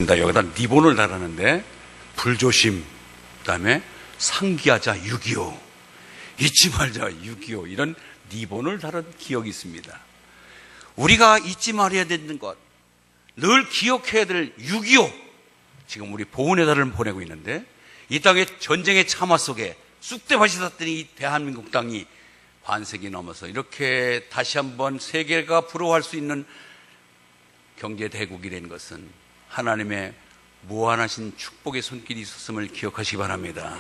여기다 리본을 달았는데 불조심, 그다음에 상기하자 6.25, 잊지 말자 6.25 이런 리본을 달은 기억이 있습니다. 우리가 잊지 말아야 되는 것, 늘 기억해야 될 6.25, 지금 우리 보훈의 달을 보내고 있는데 이 땅의 전쟁의 참화 속에 쑥대밭이 섰더니 이 대한민국 땅이 반세기 넘어서 이렇게 다시 한번 세계가 부러워할 수 있는 경제대국이 된 것은 하나님의 무한하신 축복의 손길이 있었음을 기억하시기 바랍니다.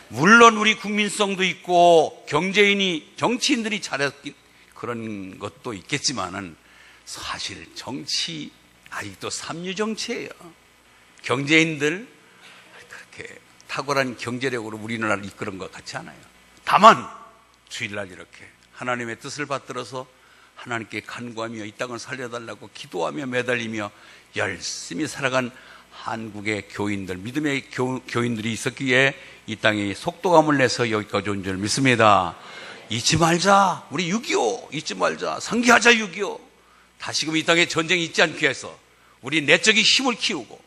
물론 우리 국민성도 있고 경제인이, 정치인들이 잘했긴 그런 것도 있겠지만은 사실 정치 아직도 삼류정치예요. 경제인들 그렇게 탁월한 경제력으로 우리나라를 이끄는 것 같지 않아요. 다만 주일날 이렇게 하나님의 뜻을 받들어서 하나님께 간구하며 이 땅을 살려달라고 기도하며 매달리며 열심히 살아간 한국의 교인들, 믿음의 교인들이 있었기에 이 땅에 속도감을 내서 여기까지 온 줄 믿습니다. 잊지 말자, 우리 6.25 잊지 말자, 상기하자 6.25. 다시금 이 땅에 전쟁이 있지 않게 해서 우리 내적인 힘을 키우고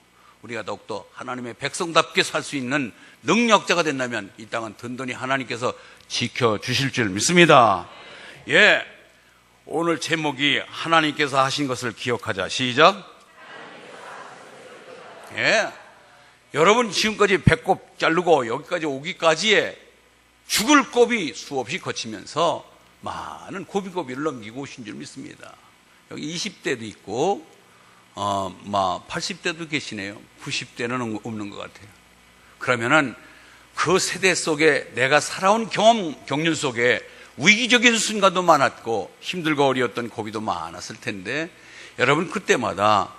우리가 더욱더 하나님의 백성답게 살 수 있는 능력자가 된다면 이 땅은 든든히 하나님께서 지켜주실 줄 믿습니다. 예, 오늘 제목이 하나님께서 하신 것을 기억하자. 시작. 예, 여러분 지금까지 배꼽 자르고 여기까지 오기까지에 죽을 고비 수없이 거치면서 많은 고비고비를 넘기고 오신 줄 믿습니다. 여기 20대도 있고 80대도 계시네요. 90대는 없는 것 같아요. 그러면은 그 세대 속에 내가 살아온 경륜 속에 위기적인 순간도 많았고 힘들고 어려웠던 고비도 많았을 텐데 여러분 그때마다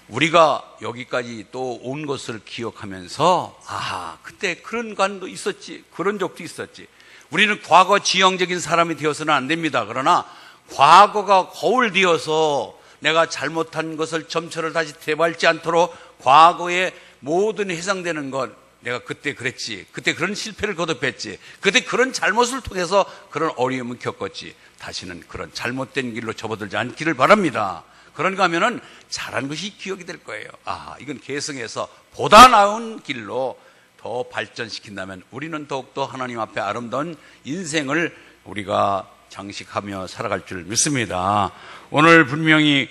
우리가 여기까지 또 온 것을 기억하면서 그때 그런 간도 있었지, 그런 적도 있었지. 우리는 과거 지형적인 사람이 되어서는 안 됩니다. 그러나 과거가 거울 되어서 내가 잘못한 것을 점철을 다시 되밟지 않도록 과거의 모든 해상되는 것, 내가 그때 그랬지, 그때 그런 실패를 거듭했지, 그때 그런 잘못을 통해서 그런 어려움을 겪었지, 다시는 그런 잘못된 길로 접어들지 않기를 바랍니다. 그런가 하면은 잘한 것이 기억이 될 거예요. 이건 계승해서 보다 나은 길로 더 발전시킨다면 우리는 더욱더 하나님 앞에 아름다운 인생을 우리가 장식하며 살아갈 줄 믿습니다. 오늘 분명히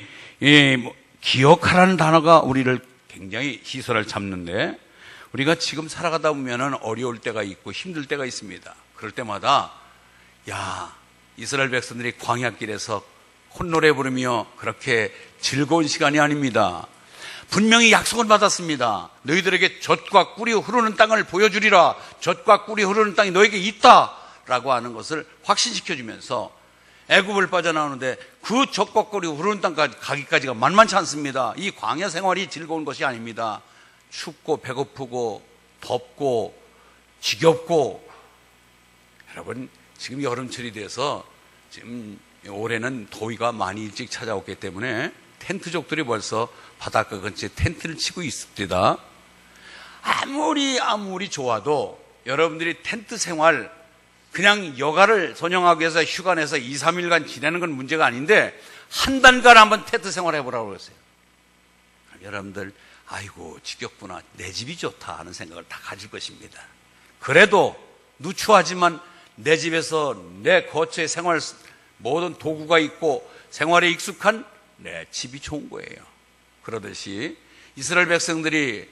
기억하라는 단어가 우리를 굉장히 시선을 잡는데 우리가 지금 살아가다 보면은 어려울 때가 있고 힘들 때가 있습니다. 그럴 때마다 이스라엘 백성들이 광야길에서 콧노래 부르며 그렇게 즐거운 시간이 아닙니다. 분명히 약속을 받았습니다. 너희들에게 젖과 꿀이 흐르는 땅을 보여주리라. 젖과 꿀이 흐르는 땅이 너에게 있다라고 하는 것을 확신시켜주면서 애굽을 빠져나오는데 그 젖과 꿀이 흐르는 땅까지 가기까지가 만만치 않습니다. 이 광야 생활이 즐거운 것이 아닙니다. 춥고 배고프고 덥고 지겹고, 여러분 지금 여름철이 돼서 지금 올해는 더위가 많이 일찍 찾아왔기 때문에 텐트족들이 벌써 바닷가 근처에 텐트를 치고 있습니다. 아무리 좋아도 여러분들이 텐트 생활 그냥 여가를 선영하기 위해서 휴가 내서 2, 3일간 지내는 건 문제가 아닌데 한 달간 한번 텐트 생활 해보라고 그랬어요. 여러분들 지겹구나, 내 집이 좋다 하는 생각을 다 가질 것입니다. 그래도 누추하지만 내 집에서 내 거처의 생활 모든 도구가 있고 생활에 익숙한 내 집이 좋은 거예요. 그러듯이 이스라엘 백성들이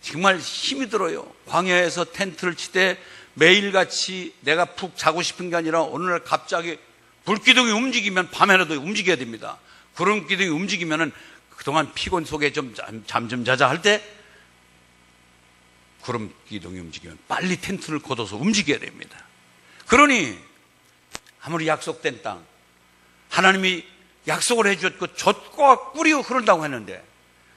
정말 힘이 들어요. 광야에서 텐트를 치되 매일같이 내가 푹 자고 싶은 게 아니라 어느 날 갑자기 불기둥이 움직이면 밤에라도 움직여야 됩니다. 구름기둥이 움직이면은 그동안 피곤 속에 잠 좀 자자 할 때 구름기둥이 움직이면 빨리 텐트를 걷어서 움직여야 됩니다. 그러니 아무리 약속된 땅, 하나님이 약속을 해주었고 젖과 꿀이 흐른다고 했는데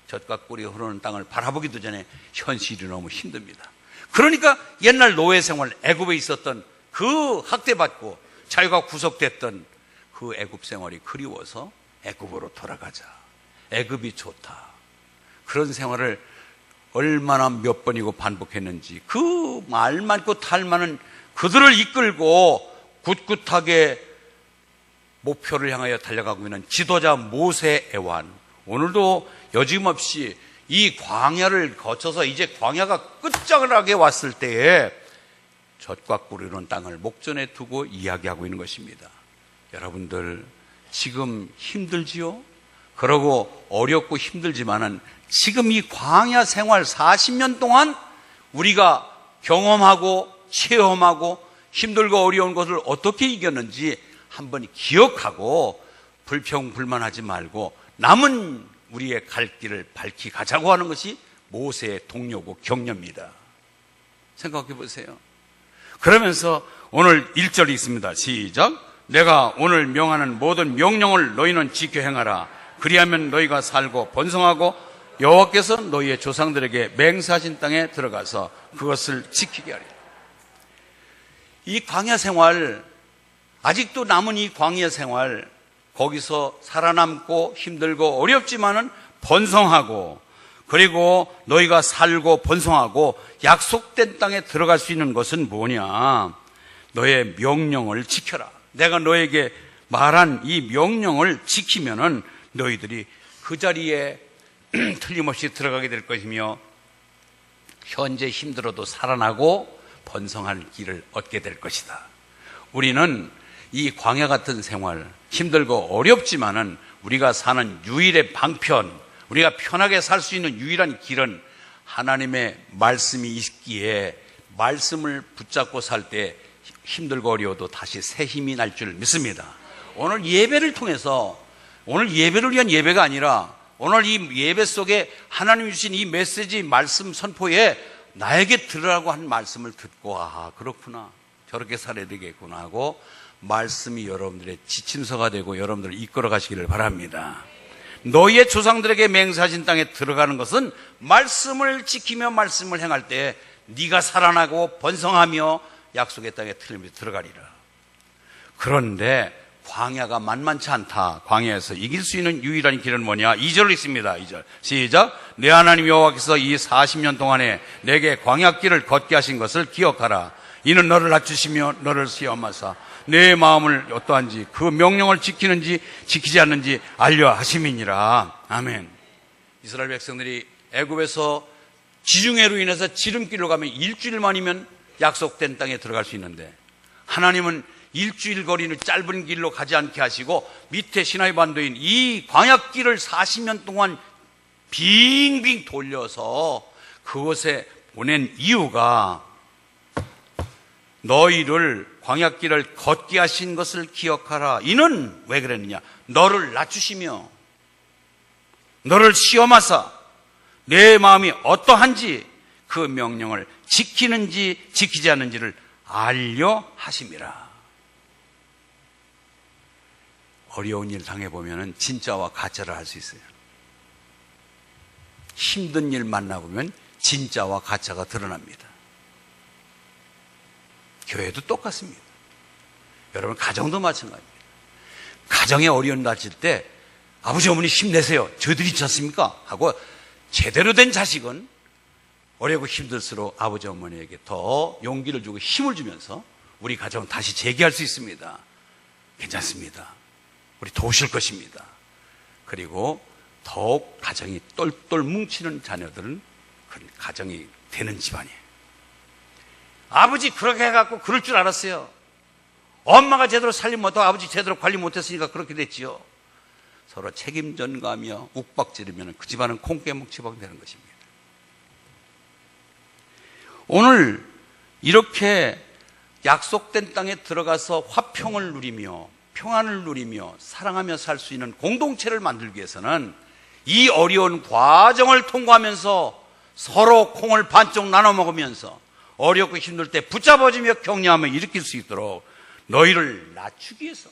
젖과 꿀이 흐르는 땅을 바라보기도 전에 현실이 너무 힘듭니다. 그러니까 옛날 노예 생활, 애굽에 있었던 그 학대받고 자유가 구속됐던 그 애굽 생활이 그리워서 애굽으로 돌아가자, 애굽이 좋다, 그런 생활을 얼마나 몇 번이고 반복했는지 그 말 많고 탈 많은 그들을 이끌고 굳굳하게 목표를 향하여 달려가고 있는 지도자 모세 애완, 오늘도 여지없이 이 광야를 거쳐서 이제 광야가 끝장나게 왔을 때에 젖과 꿀이 흐르는 땅을 목전에 두고 이야기하고 있는 것입니다. 여러분들 지금 힘들지요? 그러고 어렵고 힘들지만은 지금 이 광야 생활 40년 동안 우리가 경험하고 체험하고 힘들고 어려운 것을 어떻게 이겼는지 한번 기억하고 불평불만하지 말고 남은 우리의 갈 길을 밝히 가자고 하는 것이 모세의 동료고 격려입니다. 생각해 보세요. 그러면서 오늘 1절이 있습니다. 시작. 내가 오늘 명하는 모든 명령을 너희는 지켜 행하라. 그리하면 너희가 살고 번성하고 여호와께서 너희의 조상들에게 맹세하신 땅에 들어가서 그것을 지키게 하리라. 이 광야 생활, 아직도 남은 이 광야 생활, 거기서 살아남고 힘들고 어렵지만은 번성하고, 그리고 너희가 살고 번성하고 약속된 땅에 들어갈 수 있는 것은 뭐냐? 너의 명령을 지켜라. 내가 너에게 말한 이 명령을 지키면은 너희들이 그 자리에 틀림없이 들어가게 될 것이며 현재 힘들어도 살아나고 번성할 길을 얻게 될 것이다. 우리는 이 광야 같은 생활, 힘들고 어렵지만은 우리가 사는 유일의 방편, 우리가 편하게 살 수 있는 유일한 길은 하나님의 말씀이 있기에 말씀을 붙잡고 살 때 힘들고 어려워도 다시 새 힘이 날 줄 믿습니다. 오늘 예배를 통해서, 오늘 예배를 위한 예배가 아니라 오늘 이 예배 속에 하나님이 주신 이 메시지 말씀 선포에 나에게 들으라고 한 말씀을 듣고, 아 그렇구나, 저렇게 살아야 되겠구나 하고 말씀이 여러분들의 지침서가 되고 여러분들을 이끌어 가시기를 바랍니다. 너희의 조상들에게 맹세하신 땅에 들어가는 것은 말씀을 지키며 말씀을 행할 때 네가 살아나고 번성하며 약속의 땅에 틀림없이 들어가리라. 그런데 광야가 만만치 않다. 광야에서 이길 수 있는 유일한 길은 뭐냐? 2절 있습니다. 2절 시작. 내 하나님 여호와께서 이 40년 동안에 내게 광야길을 걷게 하신 것을 기억하라. 이는 너를 낮추시며 너를 시험하사 내 마음을 어떠한지 그 명령을 지키는지 지키지 않는지 알려 하심이니라. 아멘. 이스라엘 백성들이 애굽에서 지중해로 인해서 지름길로 가면 일주일 만이면 약속된 땅에 들어갈 수 있는데, 하나님은 일주일 거리는 짧은 길로 가지 않게 하시고 밑에 시나이 반도인 이 광야길을 40년 동안 빙빙 돌려서 그곳에 보낸 이유가 너희를 광야길을 걷게 하신 것을 기억하라. 이는 왜 그랬느냐? 너를 낮추시며 너를 시험하사 내 마음이 어떠한지 그 명령을 지키는지 지키지 않는지를 알려 하심이라. 어려운 일 당해보면 진짜와 가짜를 알 수 있어요. 힘든 일 만나보면 진짜와 가짜가 드러납니다. 교회도 똑같습니다. 여러분, 가정도 마찬가지입니다. 가정에 어려움 닥칠 때 아버지 어머니 힘내세요, 저희들이 있지 않습니까? 하고 제대로 된 자식은 어렵고 힘들수록 아버지 어머니에게 더 용기를 주고 힘을 주면서 우리 가정은 다시 재기할 수 있습니다. 괜찮습니다. 우리 도우실 것입니다. 그리고 더욱 가정이 똘똘 뭉치는 자녀들은 그 가정이 되는 집안이에요. 아버지 그렇게 해갖고 그럴 줄 알았어요. 엄마가 제대로 살림 못하고 아버지 제대로 관리 못했으니까 그렇게 됐지요. 서로 책임 전가하며 욱박지르면 그 집안은 콩깨묵치박 되는 것입니다. 오늘 이렇게 약속된 땅에 들어가서 화평을 누리며 평안을 누리며 사랑하며 살 수 있는 공동체를 만들기 위해서는 이 어려운 과정을 통과하면서 서로 콩을 반쪽 나눠 먹으면서 어렵고 힘들 때 붙잡아주며 격려하며 일으킬 수 있도록 너희를 낮추기 위해서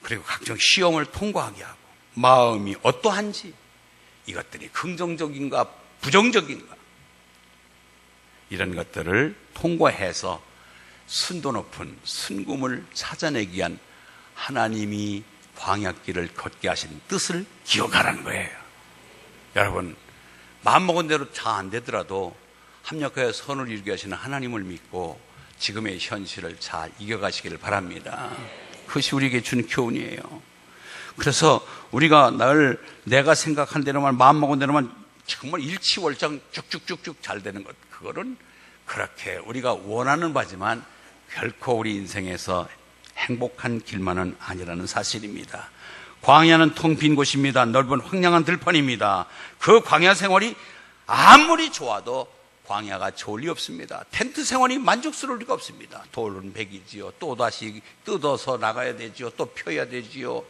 그리고 각종 시험을 통과하게 하고 마음이 어떠한지, 이것들이 긍정적인가 부정적인가, 이런 것들을 통과해서 순도 높은 순금을 찾아내기 위한 하나님이 광야길을 걷게 하신 뜻을 기억하라는 거예요. 여러분, 마음먹은 대로 잘 안 되더라도 합력하여 선을 이루게 하시는 하나님을 믿고 지금의 현실을 잘 이겨가시기를 바랍니다. 그것이 우리에게 준 교훈이에요. 그래서 우리가 늘 내가 생각한 대로만 마음먹은 대로만 정말 일치월장 쭉쭉쭉쭉 잘 되는 것, 그거는 그렇게 우리가 원하는 바지만 결코 우리 인생에서 행복한 길만은 아니라는 사실입니다. 광야는 텅 빈 곳입니다. 넓은 황량한 들판입니다. 그 광야 생활이 아무리 좋아도 광야가 좋을 리 없습니다. 텐트 생활이 만족스러울 리가 없습니다. 돌은 백이지요. 또다시 뜯어서 나가야 되지요. 또 펴야 되지요.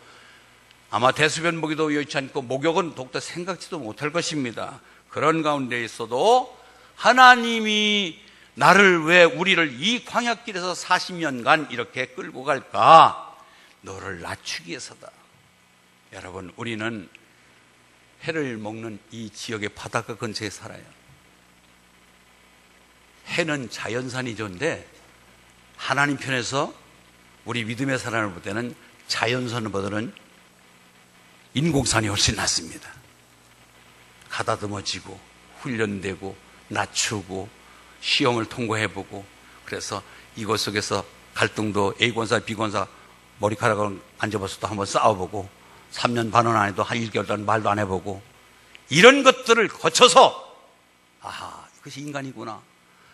아마 대수변 보기도 여의치 않고 목욕은 더욱더 생각지도 못할 것입니다. 그런 가운데 있어도 하나님이 나를 왜 우리를 이 광야길에서 40년간 이렇게 끌고 갈까? 너를 낮추기 위해서다. 여러분, 우리는 해를 먹는 이 지역의 바닷가 근처에 살아요. 해는 자연산이죠인데 하나님 편에서 우리 믿음의 사람을 볼 때는 자연산보다는 인공산이 훨씬 낫습니다. 가다듬어지고 훈련되고 낮추고 시험을 통과해보고, 그래서 이곳 속에서 갈등도 A권사 B권사 머리카락을 안 접어서도 한번 싸워보고 3년 반은 안 해도 한 1개월 동안 말도 안 해보고, 이런 것들을 거쳐서 아하, 이것이 인간이구나,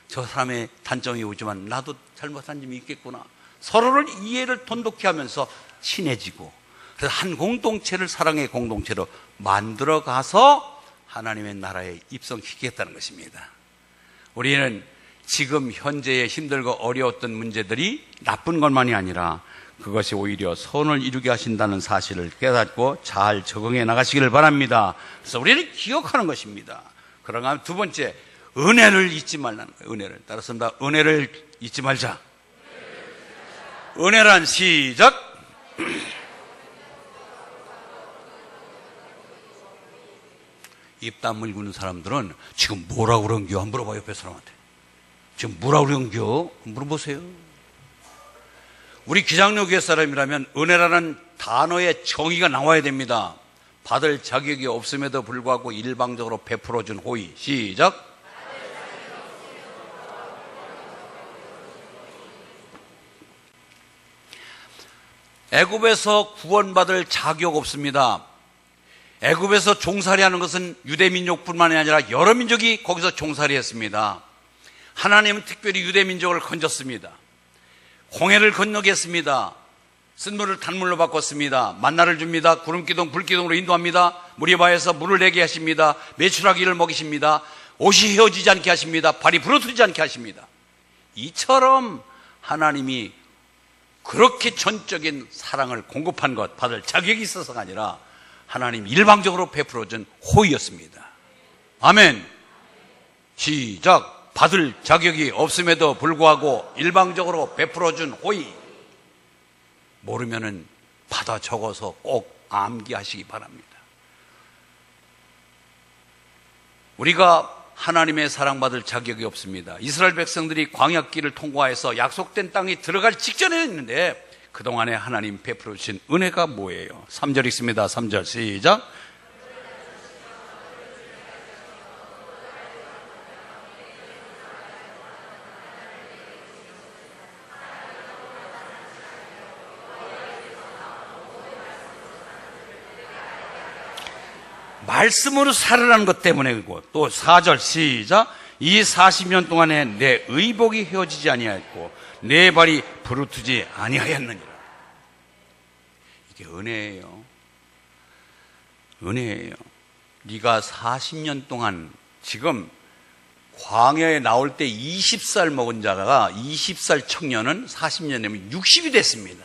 저 사람의 단점이 오지만 나도 잘못한 점이 있겠구나, 서로를 이해를 돈독히 하면서 친해지고, 그래서 한 공동체를 사랑의 공동체로 만들어가서 하나님의 나라에 입성시키겠다는 것입니다. 우리는 지금 현재의 힘들고 어려웠던 문제들이 나쁜 것만이 아니라 그것이 오히려 선을 이루게 하신다는 사실을 깨닫고 잘 적응해 나가시기를 바랍니다. 그래서 우리는 기억하는 것입니다. 그러나 두 번째, 은혜를 잊지 말라는 거예요. 은혜를. 따라서 은혜를 잊지 말자. 은혜란 시작. 입 다물고는 사람들은 지금 뭐라고 그런겨? 한번 물어봐, 옆에 사람한테. 지금 뭐라고 그런겨? 물어보세요. 우리 기장로 교회 사람이라면 은혜라는 단어의 정의가 나와야 됩니다. 받을 자격이 없음에도 불구하고 일방적으로 베풀어준 호의. 시작. 애굽에서 구원받을 자격 없습니다. 애굽에서 종살이하는 것은 유대민족뿐만이 아니라 여러 민족이 거기서 종살이했습니다. 하나님은 특별히 유대민족을 건졌습니다. 홍해를 건너겠습니다. 쓴물을 단물로 바꿨습니다. 만나를 줍니다. 구름기둥 불기둥으로 인도합니다. 무리바에서 물을 내게 하십니다. 메추라기를 먹이십니다. 옷이 헤어지지 않게 하십니다. 발이 부러뜨리지 않게 하십니다. 이처럼 하나님이 그렇게 전적인 사랑을 공급한 것, 받을 자격이 있어서가 아니라 하나님 일방적으로 베풀어준 호의였습니다. 아멘. 시작. 받을 자격이 없음에도 불구하고 일방적으로 베풀어준 호의. 모르면은 받아 적어서 꼭 암기하시기 바랍니다. 우리가 하나님의 사랑받을 자격이 없습니다. 이스라엘 백성들이 광야길을 통과해서 약속된 땅에 들어갈 직전에 있는데 그동안에 하나님 베풀어 주신 은혜가 뭐예요? 3절 읽습니다. 3절 시작. 말씀으로 살으라는 것 때문이고, 또 4절 시작. 이 40년 동안에 내 의복이 헤어지지 아니하였고 내 발이 부르트지 아니하였느니라. 이게 은혜예요. 은혜예요. 네가 40년 동안, 지금 광야에 나올 때 20살 먹은 자가 20살 청년은 40년이면 60이 됐습니다.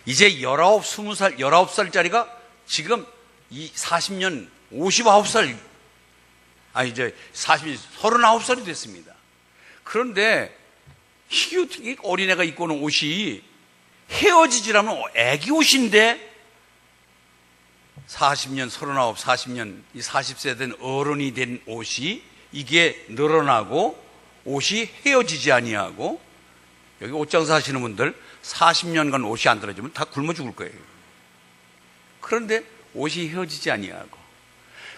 이제 19, 20살, 19살짜리가 지금 이 40년 59살, 이제 40년 39살이 됐습니다. 그런데 이게 어린애가 입고 오는 옷이 헤어지지라면 애기 옷인데 40년, 39, 40년, 이 40세 된 어른이 된 옷이 이게 늘어나고 옷이 헤어지지 아니하고, 여기 옷장사 하시는 분들 40년간 옷이 안 떨어지면 다 굶어 죽을 거예요. 그런데 옷이 헤어지지 아니하고,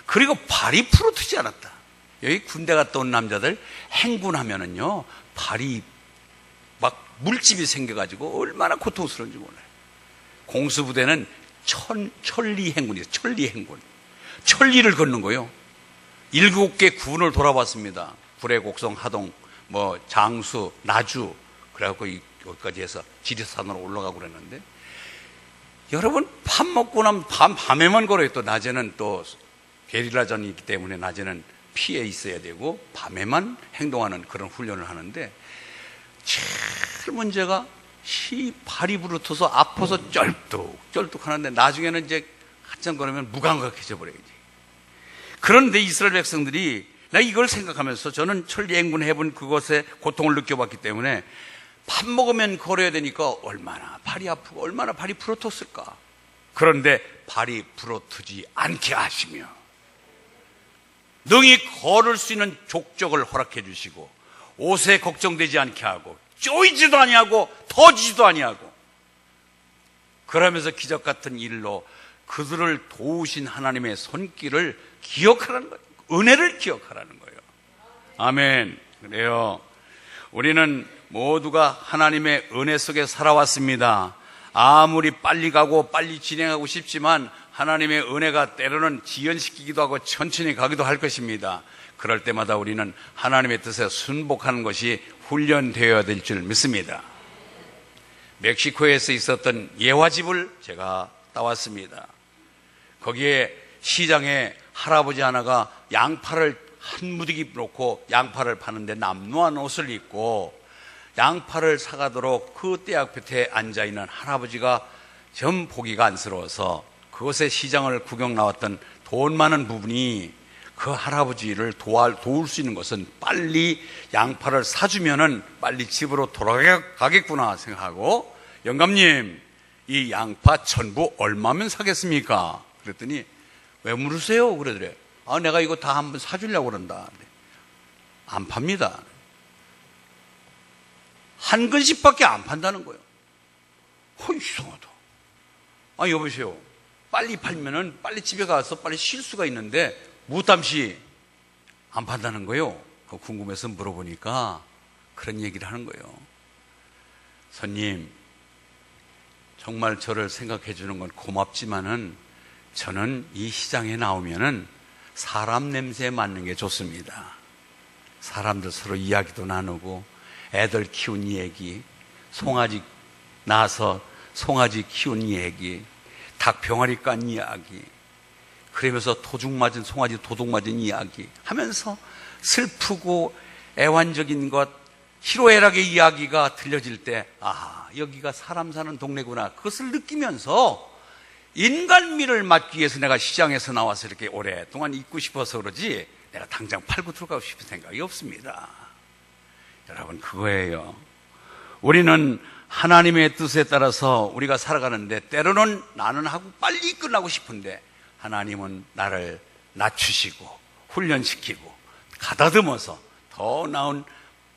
그리고 발이 부르트지 않았다. 여기 군대 갔다 온 남자들 행군하면은요 발이 막 물집이 생겨가지고 얼마나 고통스러운지 몰라요. 공수부대는 천리행군이에요. 천리행군. 천리를 걷는 거예요. 7개 군을 돌아봤습니다. 구례, 곡성, 하동, 장수, 나주, 그래갖고 여기까지 해서 지리산으로 올라가고 그랬는데, 여러분, 밥 먹고 나면 밤에만 걸어요. 또 낮에는 또 게릴라전이 있기 때문에 낮에는 피해 있어야 되고 밤에만 행동하는 그런 훈련을 하는데, 제일 문제가 발이 부르터서 아파서 쩔뚝 하는데, 나중에는 이제 한참 걸으면 무감각해져 버려야지. 그런데 이스라엘 백성들이, 나 이걸 생각하면서, 저는 천리행군 해본 그것에 고통을 느껴봤기 때문에 밥 먹으면 걸어야 되니까 얼마나 발이 아프고 얼마나 발이 부러텄을까. 그런데 발이 부러뜨지 않게 하시며 능히 걸을 수 있는 족적을 허락해 주시고 옷에 걱정되지 않게 하고 쪼이지도 아니하고 터지지도 아니하고, 그러면서 기적 같은 일로 그들을 도우신 하나님의 손길을 기억하라는 거예요. 은혜를 기억하라는 거예요. 아멘. 그래요. 우리는 모두가 하나님의 은혜 속에 살아왔습니다. 아무리 빨리 가고 빨리 진행하고 싶지만 하나님의 은혜가 때로는 지연시키기도 하고 천천히 가기도 할 것입니다. 그럴 때마다 우리는 하나님의 뜻에 순복하는 것이 훈련되어야 될 줄 믿습니다. 멕시코에서 있었던 예화집을 제가 따왔습니다. 거기에 시장에 할아버지 하나가 양파를 한 무더기 놓고 양파를 파는데 남루한 옷을 입고 양파를 사가도록 그 떼약볕에 앉아있는 할아버지가 좀 보기가 안쓰러워서 그곳에 시장을 구경 나왔던 돈 많은 부분이 그 할아버지를 도울 수 있는 것은 빨리 양파를 사주면은 빨리 집으로 돌아가겠구나 생각하고, 영감님, 이 양파 전부 얼마면 사겠습니까? 그랬더니, 왜 물으세요? 그러더래. 내가 이거 다 한번 사주려고 그런다. 안 팝니다. 한 근씩밖에 안 판다는 거예요. 이상하다. 여보세요. 빨리 팔면은 빨리 집에 가서 빨리 쉴 수가 있는데 무땀시 안 판다는 거예요. 궁금해서 물어보니까 그런 얘기를 하는 거예요. 손님, 정말 저를 생각해 주는 건 고맙지만은 저는 이 시장에 나오면은 사람 냄새에 맡는 게 좋습니다. 사람들 서로 이야기도 나누고, 애들 키운 얘기, 송아지 낳아서 송아지 키운 얘기, 닭 병아리 깐 이야기, 그러면서 도둑 맞은 송아지 도둑 맞은 이야기 하면서 슬프고 애완적인 것, 희로애락의 이야기가 들려질 때, 여기가 사람 사는 동네구나, 그것을 느끼면서 인간미를 맞기 위해서 내가 시장에서 나와서 이렇게 오랫동안 있고 싶어서 그러지 내가 당장 팔고 들어가고 싶은 생각이 없습니다. 여러분, 그거예요. 우리는 하나님의 뜻에 따라서 우리가 살아가는데, 때로는 나는 하고 빨리 끝나고 싶은데 하나님은 나를 낮추시고 훈련시키고 가다듬어서 더 나은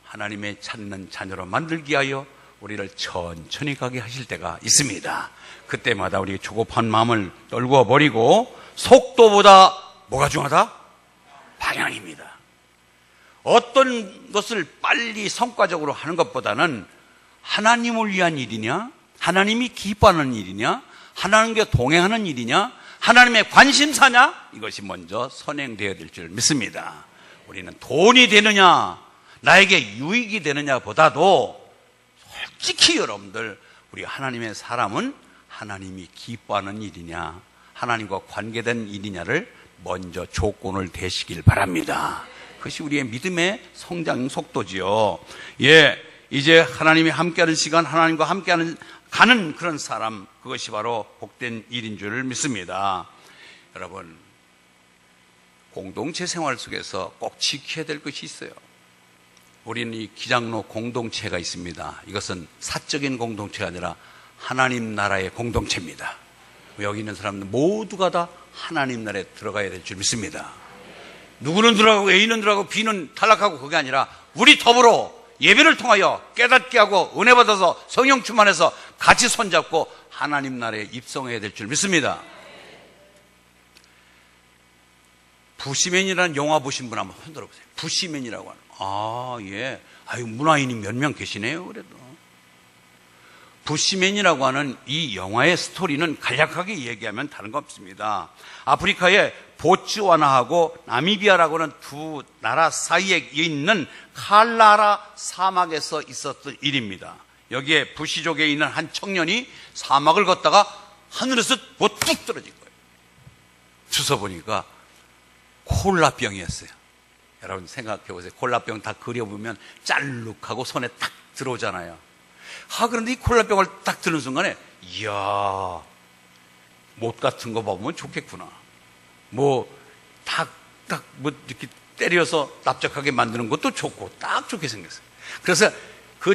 하나님의 찾는 자녀로 만들기 위하여 우리를 천천히 가게 하실 때가 있습니다. 그때마다 우리 조급한 마음을 떨구어 버리고, 속도보다 뭐가 중요하다? 방향입니다. 어떤 것을 빨리 성과적으로 하는 것보다는 하나님을 위한 일이냐, 하나님이 기뻐하는 일이냐, 하나님과 동행하는 일이냐, 하나님의 관심사냐, 이것이 먼저 선행되어야 될 줄 믿습니다. 우리는 돈이 되느냐, 나에게 유익이 되느냐 보다도 솔직히 여러분들, 우리 하나님의 사람은 하나님이 기뻐하는 일이냐, 하나님과 관계된 일이냐를 먼저 조건을 대시길 바랍니다. 그것이 우리의 믿음의 성장 속도지요. 이제 하나님이 함께하는 시간, 하나님과 함께하는 가는 그런 사람, 그것이 바로 복된 일인 줄 믿습니다. 여러분, 공동체 생활 속에서 꼭 지켜야 될 것이 있어요. 우리는 이 기장로 공동체가 있습니다. 이것은 사적인 공동체가 아니라 하나님 나라의 공동체입니다. 여기 있는 사람들 모두가 다 하나님 나라에 들어가야 될 줄 믿습니다. 누구는 들어가고 A는 들어가고 B는 탈락하고, 그게 아니라 우리 더불어 예배를 통하여 깨닫게 하고 은혜 받아서 성령 충만해서 같이 손잡고 하나님 나라에 입성해야 될 줄 믿습니다. 부시맨이라는 영화 보신 분 한번 손 들어보세요. 부시맨이라고 하는. 문화인이 몇 명 계시네요. 그래도 부시맨이라고 하는 이 영화의 스토리는 간략하게 얘기하면 다른 거 없습니다. 아프리카의 보츠와나하고 나미비아라고 하는 두 나라 사이에 있는 칼라라 사막에서 있었던 일입니다. 여기에 부시족에 있는 한 청년이 사막을 걷다가 하늘에서 뭐 뚝 떨어진 거예요. 주워 보니까 콜라병이었어요. 여러분 생각해 보세요. 콜라병 다 그려보면 짤룩하고 손에 딱 들어오잖아요. 그런데 이 콜라병을 딱 드는 순간에, 이야, 못 같은 거 보면 좋겠구나. 이렇게 때려서 납작하게 만드는 것도 좋고, 딱 좋게 생겼어요. 그래서 그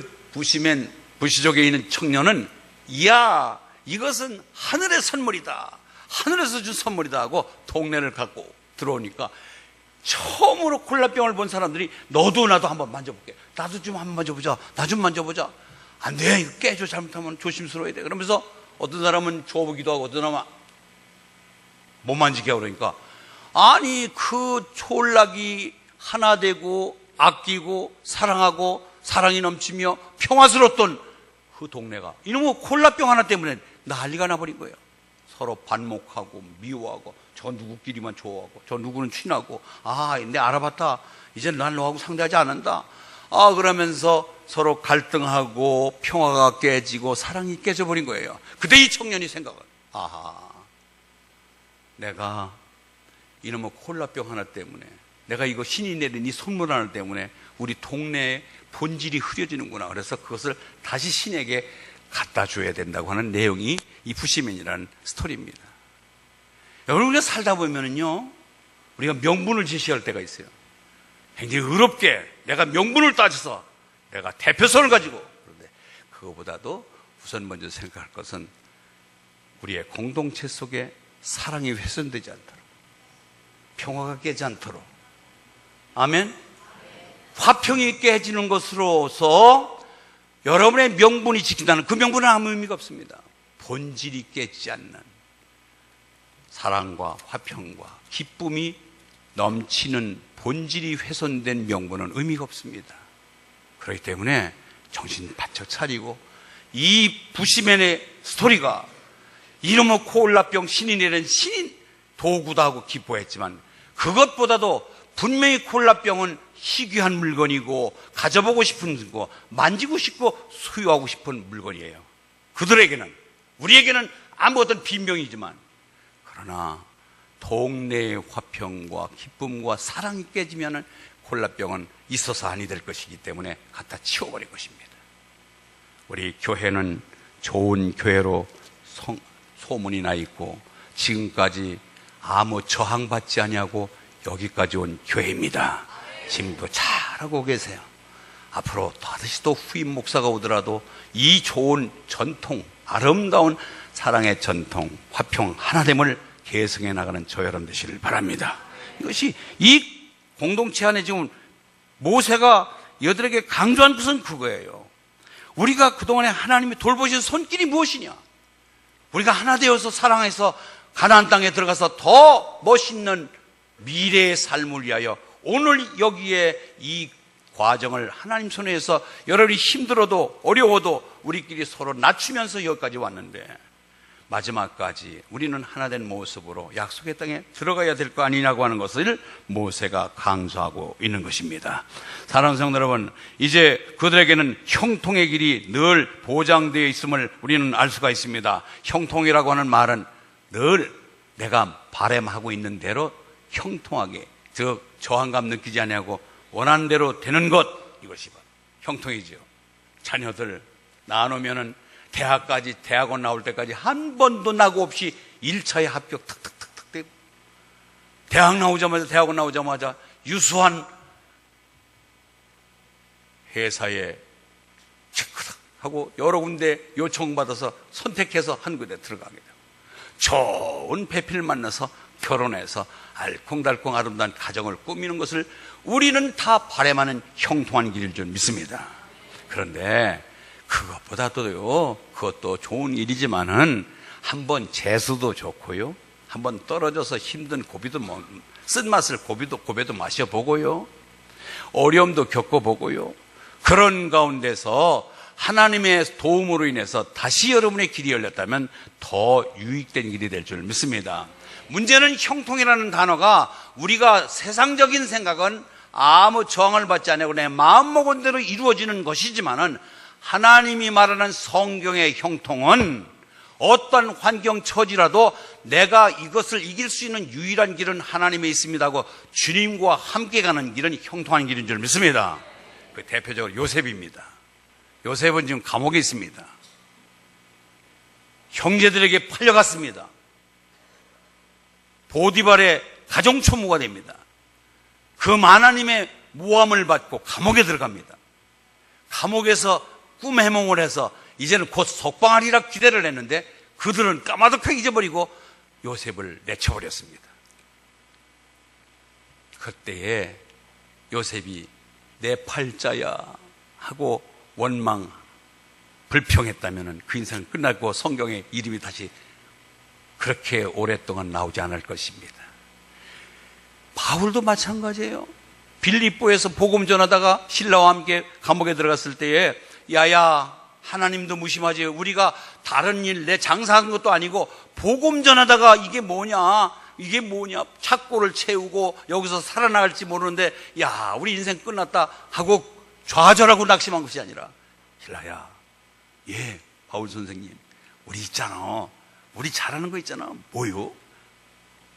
부시족에 있는 청년은, 이야, 이것은 하늘의 선물이다. 하늘에서 준 선물이다 하고 동네를 갖고 들어오니까 처음으로 콜라병을 본 사람들이 너도 나도 한번 만져볼게. 나도 좀 한번 만져보자. 나 좀 만져보자. 안 돼. 이거 깨져. 잘못하면 조심스러워야 돼. 그러면서 어떤 사람은 줘보기도 하고 어떤 사람은 못 만지게 하고 그러니까, 아니 그 촌락이 하나 되고 아끼고 사랑하고 사랑이 넘치며 평화스러웠던 그 동네가 이놈의 콜라병 하나 때문에 난리가 나버린 거예요. 서로 반목하고 미워하고, 저 누구끼리만 좋아하고, 저 누구는 친하고, 내 알아봤다. 이제 난 너하고 상대하지 않는다. 그러면서 서로 갈등하고 평화가 깨지고 사랑이 깨져버린 거예요. 그때 이 청년이 생각을, 내가 이놈의 콜라병 하나 때문에, 내가 이거 신이 내린 이 선물 하나 때문에 우리 동네의 본질이 흐려지는구나. 그래서 그것을 다시 신에게 갖다 줘야 된다고 하는 내용이 이 부시맨이라는 스토리입니다. 여러분, 우리가 살다 보면은요, 우리가 명분을 제시할 때가 있어요. 굉장히 의롭게 내가 명분을 따져서 내가 대표성을 가지고, 그런데 그거보다도 우선 먼저 생각할 것은 우리의 공동체 속에 사랑이 훼손되지 않도록, 평화가 깨지 않도록, 아멘? 화평이 깨지는 것으로서 여러분의 명분이 지킨다는 그 명분은 아무 의미가 없습니다. 본질이 깨지지 않는 사랑과 화평과 기쁨이 넘치는 본질이 훼손된 명분은 의미가 없습니다. 그렇기 때문에 정신 바짝 차리고, 이 부시맨의 스토리가 이놈의 콜라병 신이 내린 신인 도구다 하고 기뻐했지만, 그것보다도 분명히 콜라병은 희귀한 물건이고 가져보고 싶은 거, 만지고 싶고 소유하고 싶은 물건이에요. 그들에게는, 우리에게는 아무 어떤 빈병이지만, 그러나 동네의 화평과 기쁨과 사랑이 깨지면 콜라병은 있어서 아니 될 것이기 때문에 갖다 치워버릴 것입니다. 우리 교회는 좋은 교회로 소문이 나 있고 지금까지 아무 저항받지 아니하고 여기까지 온 교회입니다. 지금도 잘하고 계세요. 앞으로 다시 또 후임 목사가 오더라도 이 좋은 전통, 아름다운 사랑의 전통, 화평 하나됨을 계승해 나가는 저 여러분 되시길 바랍니다. 이것이 이 공동체 안에 지금 모세가 여들에게 강조한 것은 그거예요. 우리가 그동안에 하나님이 돌보신 손길이 무엇이냐? 우리가 하나 되어서 사랑해서 가나안 땅에 들어가서 더 멋있는 미래의 삶을 위하여 오늘 여기에 이 과정을 하나님 손에서 여러분이 힘들어도 어려워도 우리끼리 서로 낮추면서 여기까지 왔는데, 마지막까지 우리는 하나된 모습으로 약속의 땅에 들어가야 될 거 아니냐고 하는 것을 모세가 강조하고 있는 것입니다. 사랑하는 성도 여러분, 이제 그들에게는 형통의 길이 늘 보장되어 있음을 우리는 알 수가 있습니다. 형통이라고 하는 말은 늘 내가 바람하고 있는 대로 형통하게, 저항감 느끼지 아니하고 원하는 대로 되는 것, 이것이 형통이죠. 자녀들 낳아놓으면은 대학원 나올 때까지 한 번도 낙오 없이 1차에 합격 탁탁탁탁 되고, 대학원 나오자마자 유수한 회사에 체크탁 하고 여러 군데 요청받아서 선택해서 한 군데 들어가게 되고, 좋은 배필 만나서 결혼해서 알콩달콩 아름다운 가정을 꾸미는 것을 우리는 다 바람하는 형통한 길일 줄 믿습니다. 그런데 그것보다도요, 그것도 좋은 일이지만은 한번 재수도 좋고요, 한번 떨어져서 힘든 고비도 쓴맛을 고비도 마셔보고요, 어려움도 겪어보고요, 그런 가운데서 하나님의 도움으로 인해서 다시 여러분의 길이 열렸다면 더 유익된 길이 될 줄 믿습니다. 문제는 형통이라는 단어가 우리가 세상적인 생각은 아무 저항을 받지 않고 내 마음먹은 대로 이루어지는 것이지만은 하나님이 말하는 성경의 형통은 어떤 환경 처지라도 내가 이것을 이길 수 있는 유일한 길은 하나님에 있습니다 하고 주님과 함께 가는 길은 형통한 길인 줄 믿습니다. 그 대표적으로 요셉입니다. 요셉은 지금 감옥에 있습니다. 형제들에게 팔려갔습니다. 보디발의 가정초무가 됩니다. 그 하나님의 모함을 받고 감옥에 들어갑니다. 감옥에서 꿈 해몽을 해서 이제는 곧 석방하리라 기대를 했는데 그들은 까마득하게 잊어버리고 요셉을 내쳐버렸습니다. 그때에 요셉이 내 팔자야 하고 원망, 불평했다면 그 인생은 끝났고 성경에 이름이 다시 그렇게 오랫동안 나오지 않을 것입니다. 바울도 마찬가지예요. 빌립보에서 복음 전하다가 신라와 함께 감옥에 들어갔을 때에 야야 하나님도 무심하지 우리가 다른 일 내 장사한 것도 아니고 복음 전하다가 이게 뭐냐 착고를 채우고 여기서 살아나갈지 모르는데 야 우리 인생 끝났다 하고 좌절하고 낙심한 것이 아니라 신라야 예 바울 선생님 우리 있잖아 우리 잘하는 거 있잖아 뭐요?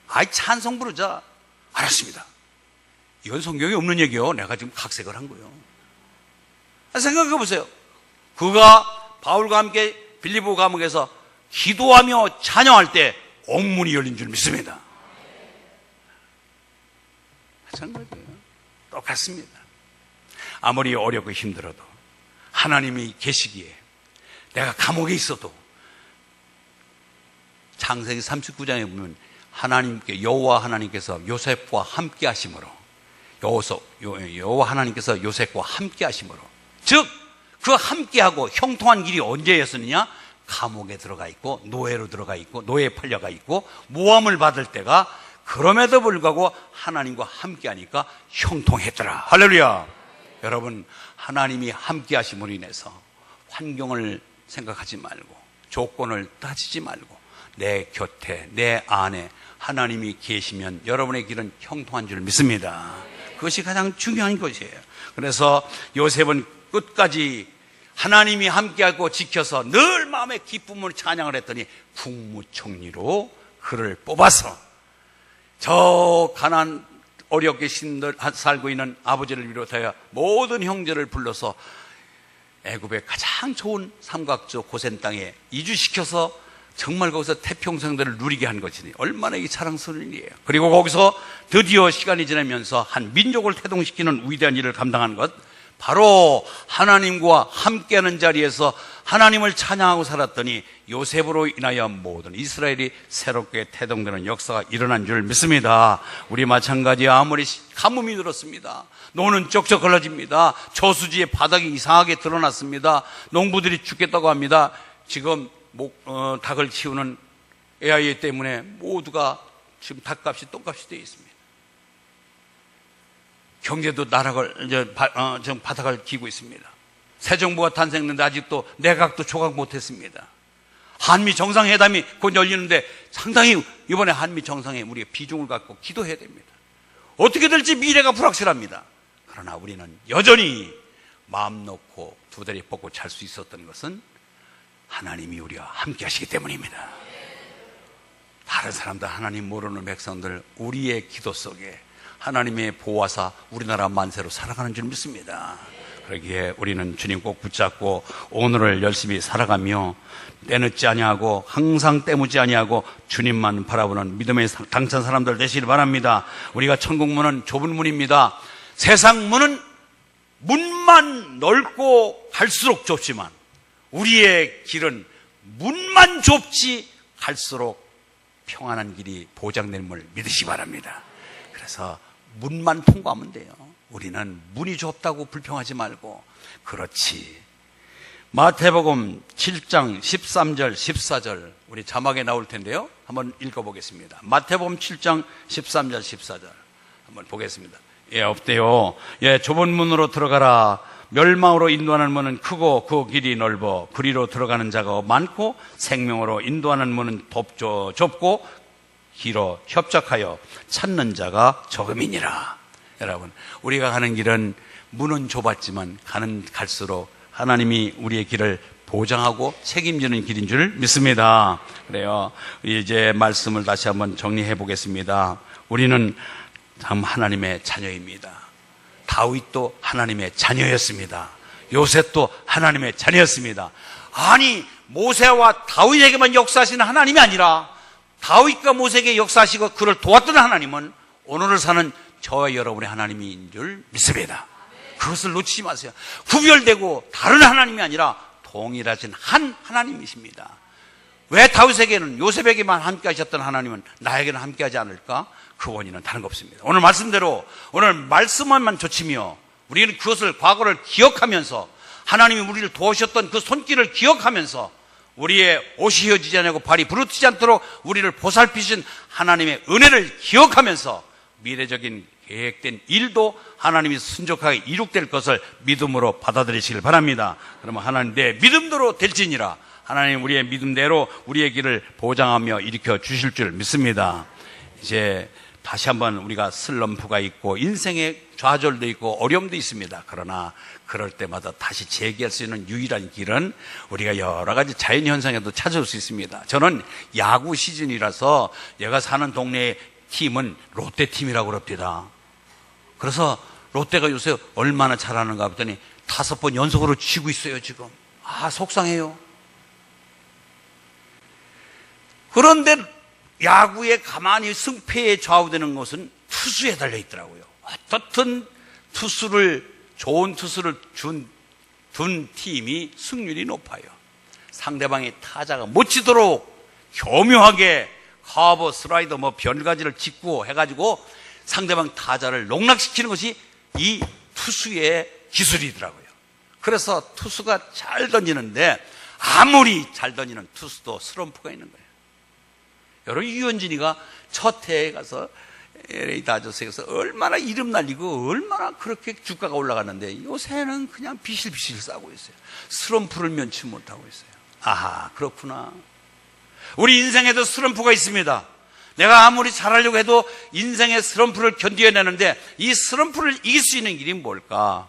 아이 찬송 부르자. 알았습니다. 이건 성경에 없는 얘기요. 내가 지금 각색을 한 거예요. 생각해 보세요. 그가 바울과 함께 빌립보 감옥에서 기도하며 찬양할 때 옥문이 열린 줄 믿습니다. 마찬가지예요. 똑같습니다. 아무리 어렵고 힘들어도 하나님이 계시기에 내가 감옥에 있어도 창세기 39장에 보면 하나님께 여호와 하나님께서 요셉과 함께 하심으로 여호와 하나님께서 요셉과 함께 하심으로 즉 그 함께하고 형통한 길이 언제였느냐? 감옥에 들어가 있고 노예로 들어가 있고 노예에 팔려가 있고 모함을 받을 때가 그럼에도 불구하고 하나님과 함께하니까 형통했더라. 할렐루야. 여러분 하나님이 함께하심으로 인해서 환경을 생각하지 말고 조건을 따지지 말고 내 곁에 내 안에 하나님이 계시면 여러분의 길은 형통한 줄 믿습니다. 그것이 가장 중요한 것이에요. 그래서 요셉은 끝까지 하나님이 함께하고 지켜서 늘 마음에 기쁨으로 찬양을 했더니 국무총리로 그를 뽑아서 저 가난 어렵게 살고 있는 아버지를 비롯하여 모든 형제를 불러서 애굽의 가장 좋은 삼각조 고센 땅에 이주시켜서 정말 거기서 태평성대를 누리게 한 것이니 얼마나 이게 자랑스러운 일이에요. 그리고 거기서 드디어 시간이 지나면서 한 민족을 태동시키는 위대한 일을 감당한 것 바로 하나님과 함께하는 자리에서 하나님을 찬양하고 살았더니 요셉으로 인하여 모든 이스라엘이 새롭게 태동되는 역사가 일어난 줄 믿습니다. 우리 마찬가지 아무리 가뭄이 들었습니다. 노는 쩍쩍 걸러집니다. 저수지의 바닥이 이상하게 드러났습니다. 농부들이 죽겠다고 합니다. 지금 닭을 키우는 AI 때문에 모두가 지금 닭값이 똥값이 되어 있습니다. 경제도 나락을 지금 바닥을 기고 있습니다. 새 정부가 탄생했는데 아직도 내각도 조각 못했습니다. 한미 정상회담이 곧 열리는데 상당히 이번에 한미 정상에 우리가 비중을 갖고 기도해야 됩니다. 어떻게 될지 미래가 불확실합니다. 그러나 우리는 여전히 마음 놓고 두 다리 뻗고 잘 수 있었던 것은 하나님이 우리와 함께 하시기 때문입니다. 다른 사람들 하나님 모르는 백성들 우리의 기도 속에 하나님의 보호하사 우리나라 만세로 살아가는 줄 믿습니다. 그러기에 우리는 주님 꼭 붙잡고 오늘을 열심히 살아가며 때늦지 아니하고 항상 때묻지 아니하고 주님만 바라보는 믿음의 당찬 사람들 되시길 바랍니다. 우리가 천국 문은 좁은 문입니다. 세상 문은 문만 넓고 갈수록 좁지만 우리의 길은 문만 좁지 갈수록 평안한 길이 보장되는 걸 믿으시기 바랍니다. 그래서 문만 통과하면 돼요. 우리는 문이 좁다고 불평하지 말고 그렇지. 마태복음 7장 13절 14절 우리 자막에 나올 텐데요. 한번 읽어보겠습니다. 마태복음 7장 13절 14절 한번 보겠습니다. 예, 없대요. 예, 좁은 문으로 들어가라. 멸망으로 인도하는 문은 크고 그 길이 넓어 그리로 들어가는 자가 많고 생명으로 인도하는 문은 좁고 길어 협착하여 찾는 자가 적음이니라. 여러분, 우리가 가는 길은 문은 좁았지만 갈수록 하나님이 우리의 길을 보장하고 책임지는 길인 줄 믿습니다. 그래요. 이제 말씀을 다시 한번 정리해 보겠습니다. 우리는 참 하나님의 자녀입니다. 다윗도 하나님의 자녀였습니다. 요셉도 하나님의 자녀였습니다. 아니, 모세와 다윗에게만 역사하시는 하나님이 아니라 다윗과 모세에게 역사하시고 그를 도왔던 하나님은 오늘을 사는 저와 여러분의 하나님인 줄 믿습니다. 그것을 놓치지 마세요. 구별되고 다른 하나님이 아니라 동일하신 한 하나님이십니다. 왜 다윗에게는, 요셉에게만 함께 하셨던 하나님은 나에게는 함께 하지 않을까? 그 원인은 다른 거 없습니다. 오늘 말씀대로 오늘 말씀만 좇으며 우리는 그것을, 과거를 기억하면서 하나님이 우리를 도우셨던 그 손길을 기억하면서 우리의 옷이 휘어지지 않고 발이 부르트지 않도록 우리를 보살피신 하나님의 은혜를 기억하면서 미래적인 계획된 일도 하나님이 순종하게 이룩될 것을 믿음으로 받아들이시길 바랍니다. 그러면 하나님, 내 믿음대로 될지니라. 하나님 우리의 믿음대로 우리의 길을 보장하며 일으켜 주실 줄 믿습니다. 이제 다시 한번 우리가 슬럼프가 있고 인생의 좌절도 있고 어려움도 있습니다. 그러나 그럴 때마다 다시 재기할 수 있는 유일한 길은 우리가 여러 가지 자연현상에도 찾아올 수 있습니다. 저는 야구 시즌이라서 내가 사는 동네의 팀은 롯데팀이라고 그럽니다. 그래서 롯데가 요새 얼마나 잘하는가 봤더니 5번 연속으로 지고 있어요, 지금. 속상해요. 그런데 야구에 가만히 승패에 좌우되는 것은 투수에 달려 있더라고요. 어떻든 좋은 투수를 둔 팀이 승률이 높아요. 상대방의 타자가 멋지도록 교묘하게 커브, 슬라이더 별가지를 짓고 해가지고 상대방 타자를 농락시키는 것이 이 투수의 기술이더라고요. 그래서 투수가 잘 던지는데 아무리 잘 던지는 투수도 슬럼프가 있는 거예요. 여러분, 유현진이가 첫 해에 가서 LA 다저스에서 얼마나 이름 날리고 얼마나 그렇게 주가가 올라갔는데 요새는 그냥 비실비실 싸고 있어요. 슬럼프를 면치 못하고 있어요. 그렇구나. 우리 인생에도 슬럼프가 있습니다. 내가 아무리 잘하려고 해도 인생의 슬럼프를 견뎌내는데 이 슬럼프를 이길 수 있는 길이 뭘까?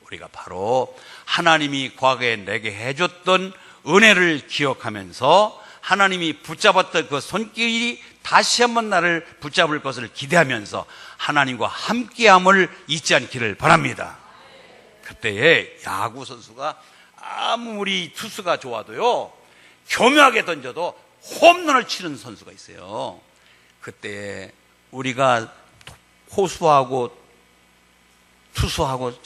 우리가 바로 하나님이 과거에 내게 해줬던 은혜를 기억하면서 하나님이 붙잡았던 그 손길이 다시 한번 나를 붙잡을 것을 기대하면서 하나님과 함께함을 잊지 않기를 바랍니다. 그때에 야구 선수가 아무리 투수가 좋아도요, 교묘하게 던져도 홈런을 치는 선수가 있어요. 그때 우리가 호수하고 투수하고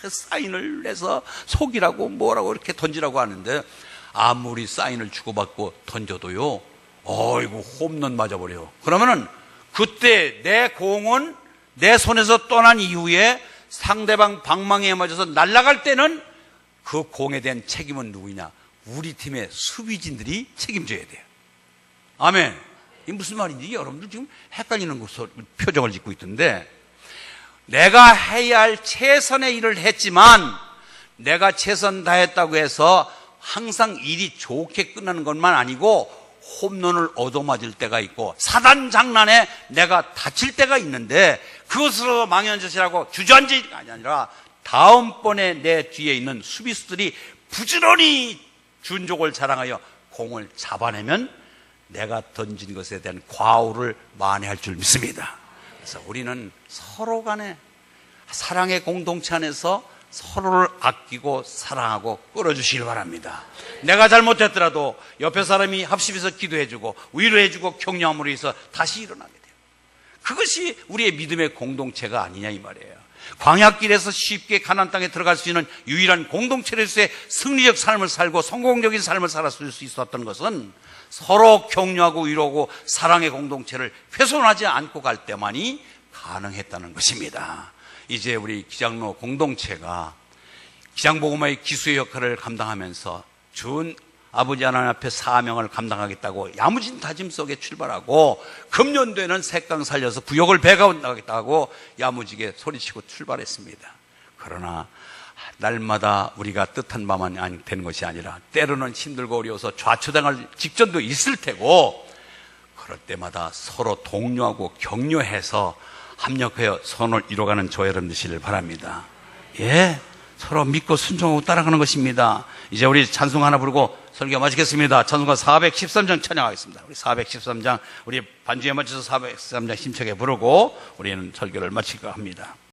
사인을 내서 속이라고 뭐라고 이렇게 던지라고 하는데 아무리 사인을 주고받고 던져도요, 어이구 홈런 맞아버려요. 그러면은 그때 내 공은 내 손에서 떠난 이후에 상대방 방망이에 맞아서 날아갈 때는 그 공에 대한 책임은 누구냐? 우리 팀의 수비진들이 책임져야 돼요. 아멘. 이게 무슨 말인지 여러분들 지금 헷갈리는 표정을 짓고 있던데, 내가 해야 할 최선의 일을 했지만 내가 최선 다했다고 해서 항상 일이 좋게 끝나는 것만 아니고 홈런을 얻어맞을 때가 있고 사단 장난에 내가 다칠 때가 있는데 그것으로 망연자실하고 주저앉을 게 아니라 다음번에 내 뒤에 있는 수비수들이 부지런히 준족을 자랑하여 공을 잡아내면 내가 던진 것에 대한 과오를 만회할 줄 믿습니다. 그래서 우리는 서로 간에 사랑의 공동체 안에서 서로를 아끼고 사랑하고 끌어주시길 바랍니다. 내가 잘못했더라도 옆에 사람이 합심해서 기도해주고 위로해주고 격려함으로 해서 다시 일어나게 돼요. 그것이 우리의 믿음의 공동체가 아니냐 이 말이에요. 광야길에서 쉽게 가나안 땅에 들어갈 수 있는 유일한 공동체로서의 승리적 삶을 살고 성공적인 삶을 살았을 수 있었던 것은 서로 격려하고 위로하고 사랑의 공동체를 훼손하지 않고 갈 때만이 가능했다는 것입니다. 이제 우리 기장로 공동체가 기장복음화의 기수의 역할을 감당하면서 준 아버지 하나님 앞에 사명을 감당하겠다고 야무진 다짐 속에 출발하고 금년도에는 색강 살려서 구역을 배가온다고 야무지게 소리치고 출발했습니다. 그러나 날마다 우리가 뜻한 바만 되는 것이 아니라 때로는 힘들고 어려워서 좌초당할 직전도 있을 테고, 그럴 때마다 서로 독려하고 격려해서 합력하여 선을 이뤄가는 저와 여러분 되시길 바랍니다. 예, 서로 믿고 순종하고 따라가는 것입니다. 이제 우리 찬송 하나 부르고 설교 마치겠습니다. 찬송가 413장 찬양하겠습니다. 우리 413장, 우리 반주에 맞춰서 413장 힘차게 부르고 우리는 설교를 마칠까 합니다.